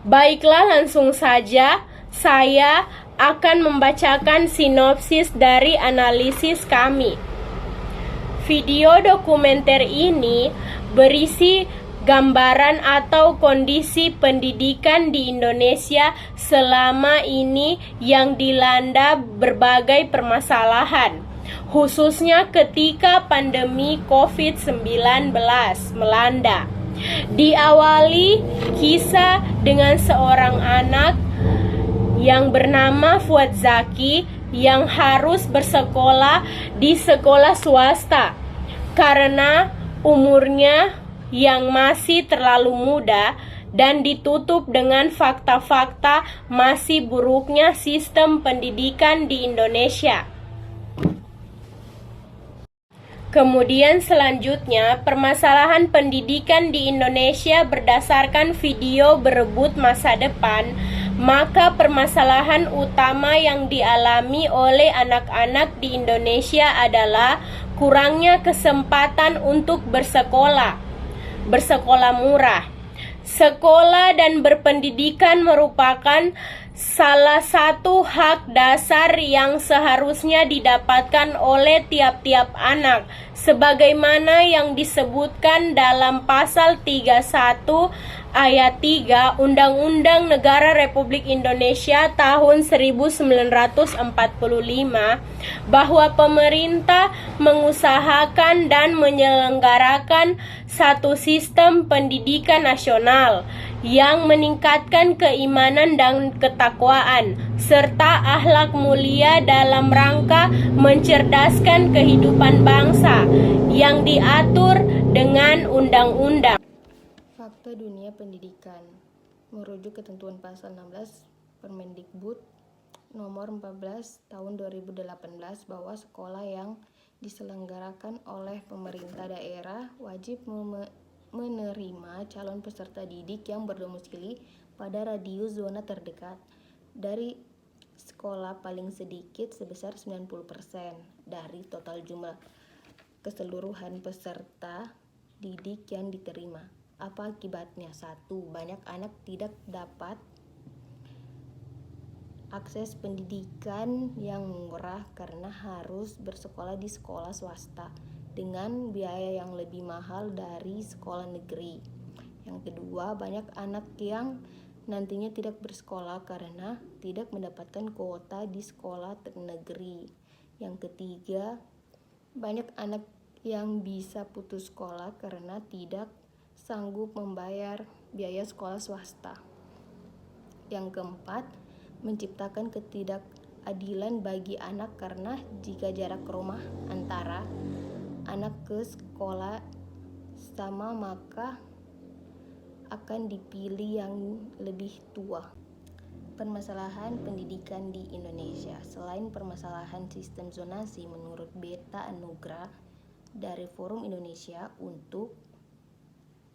Baiklah, langsung saja saya akan membacakan sinopsis dari analisis kami. Video dokumenter ini berisi gambaran atau kondisi pendidikan di Indonesia selama ini yang dilanda berbagai permasalahan, khususnya ketika pandemi COVID-19 melanda. Diawali kisah dengan seorang anak yang bernama Fuad Zaki yang harus bersekolah di sekolah swasta karena umurnya yang masih terlalu muda dan ditutup dengan fakta-fakta masih buruknya sistem pendidikan di Indonesia. Kemudian selanjutnya, permasalahan pendidikan di Indonesia berdasarkan video berebut masa depan. Maka permasalahan utama yang dialami oleh anak-anak di Indonesia adalah kurangnya kesempatan untuk bersekolah murah. Sekolah dan berpendidikan merupakan salah satu hak dasar yang seharusnya didapatkan oleh tiap-tiap anak, sebagaimana yang disebutkan dalam pasal 31 ayat 3 Undang-Undang Negara Republik Indonesia tahun 1945 bahwa pemerintah mengusahakan dan menyelenggarakan satu sistem pendidikan nasional yang meningkatkan keimanan dan ketakwaan serta akhlak mulia dalam rangka mencerdaskan kehidupan bangsa yang diatur dengan undang-undang. Fakta dunia pendidikan merujuk ketentuan pasal 16 Permendikbud nomor 14 tahun 2018 bahwa sekolah yang diselenggarakan oleh pemerintah daerah wajib menerima calon peserta didik yang berdomisili pada radius zona terdekat dari sekolah paling sedikit sebesar 90% dari total jumlah keseluruhan peserta didik yang diterima. Apa akibatnya? 1. Banyak anak tidak dapat akses pendidikan yang murah karena harus bersekolah di sekolah swasta dengan biaya yang lebih mahal dari sekolah negeri. Yang kedua, banyak anak yang nantinya tidak bersekolah karena tidak mendapatkan kuota di sekolah negeri. Yang ketiga, banyak anak yang bisa putus sekolah karena tidak sanggup membayar biaya sekolah swasta. Yang keempat, menciptakan ketidakadilan bagi anak karena jika jarak rumah antara anak ke sekolah sama maka akan dipilih yang lebih tua. Permasalahan pendidikan di Indonesia. Selain permasalahan sistem zonasi, menurut Beta Anugrah dari Forum Indonesia untuk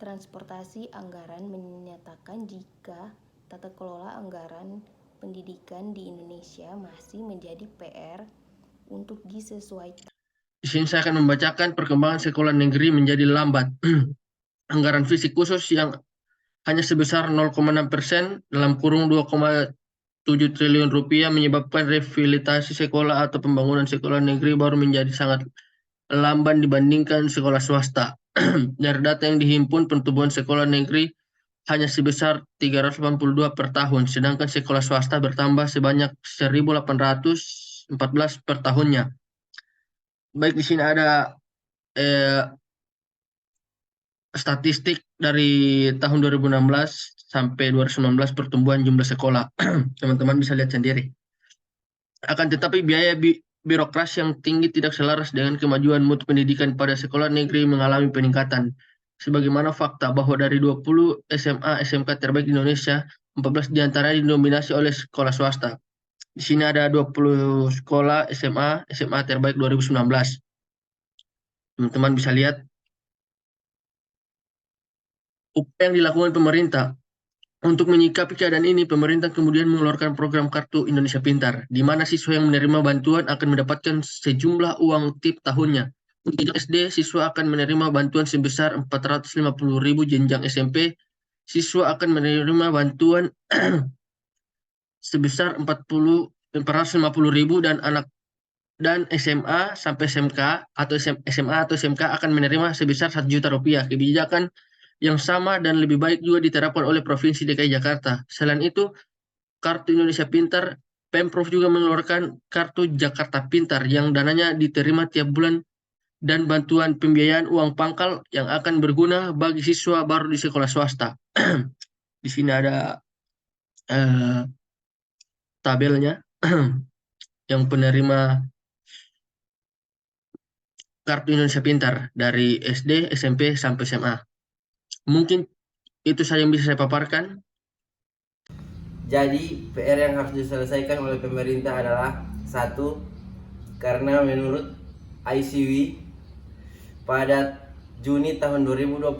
Transportasi Anggaran menyatakan jika tata kelola anggaran pendidikan di Indonesia masih menjadi PR untuk disesuaikan. Di sini saya akan membacakan perkembangan sekolah negeri menjadi lambat. Anggaran fisik khusus yang hanya sebesar 0,6% dalam kurung 2,7 triliun rupiah menyebabkan revitalisasi sekolah atau pembangunan sekolah negeri baru menjadi sangat lamban dibandingkan sekolah swasta. Dari data yang dihimpun, pertumbuhan sekolah negeri hanya sebesar 382 per tahun, sedangkan sekolah swasta bertambah sebanyak 1.814 per tahunnya. Baik, di sini ada statistik dari tahun 2016 sampai 2019 pertumbuhan jumlah sekolah. Teman-teman bisa lihat sendiri. Akan tetapi biaya birokrasi yang tinggi tidak selaras dengan kemajuan mutu pendidikan pada sekolah negeri mengalami peningkatan. Sebagaimana fakta bahwa dari 20 SMA SMK terbaik di Indonesia, 14 diantaranya didominasi oleh sekolah swasta. Di sini ada 20 sekolah SMA terbaik 2019. Teman-teman bisa lihat upaya yang dilakukan pemerintah. Untuk menyikapi keadaan ini, pemerintah kemudian mengeluarkan program Kartu Indonesia Pintar, di mana siswa yang menerima bantuan akan mendapatkan sejumlah uang tip tahunnya. Untuk SD, siswa akan menerima bantuan sebesar 450.000, jenjang SMP siswa akan menerima bantuan sebesar 450.000 dan SMA sampai SMK atau SMA atau SMK akan menerima sebesar 1 juta rupiah. Kebijakan yang sama dan lebih baik juga diterapkan oleh Provinsi DKI Jakarta. Selain itu, Kartu Indonesia Pintar, Pemprov juga mengeluarkan Kartu Jakarta Pintar yang dananya diterima tiap bulan dan bantuan pembiayaan uang pangkal yang akan berguna bagi siswa baru di sekolah swasta. Di sini ada tabelnya yang penerima Kartu Indonesia Pintar dari SD, SMP, sampai SMA. Mungkin itu saja yang bisa saya paparkan. Jadi PR yang harus diselesaikan oleh pemerintah adalah satu, karena menurut ICW pada Juni tahun 2020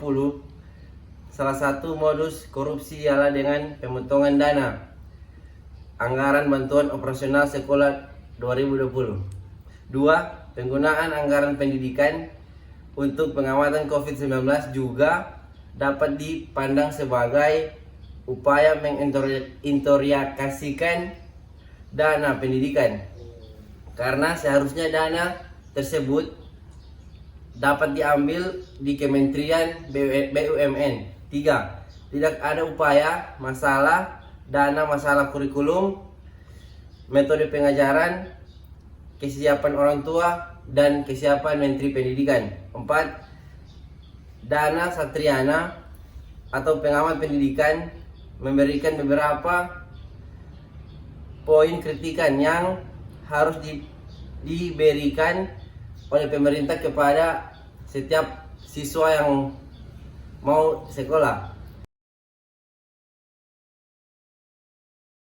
salah satu modus korupsi ialah dengan pemotongan dana anggaran bantuan operasional sekolah 2020. Dua, penggunaan anggaran pendidikan untuk pengamatan COVID-19 juga dapat dipandang sebagai upaya mengintoriakasikan dana pendidikan, karena seharusnya dana tersebut dapat diambil di Kementerian BUMN. Tiga, tidak ada upaya dana masalah kurikulum, metode pengajaran, kesiapan orang tua, dan kesiapan Menteri Pendidikan. Empat, dana Satriana atau pengamat pendidikan memberikan beberapa poin kritikan yang harus diberikan oleh pemerintah kepada setiap siswa yang mau sekolah.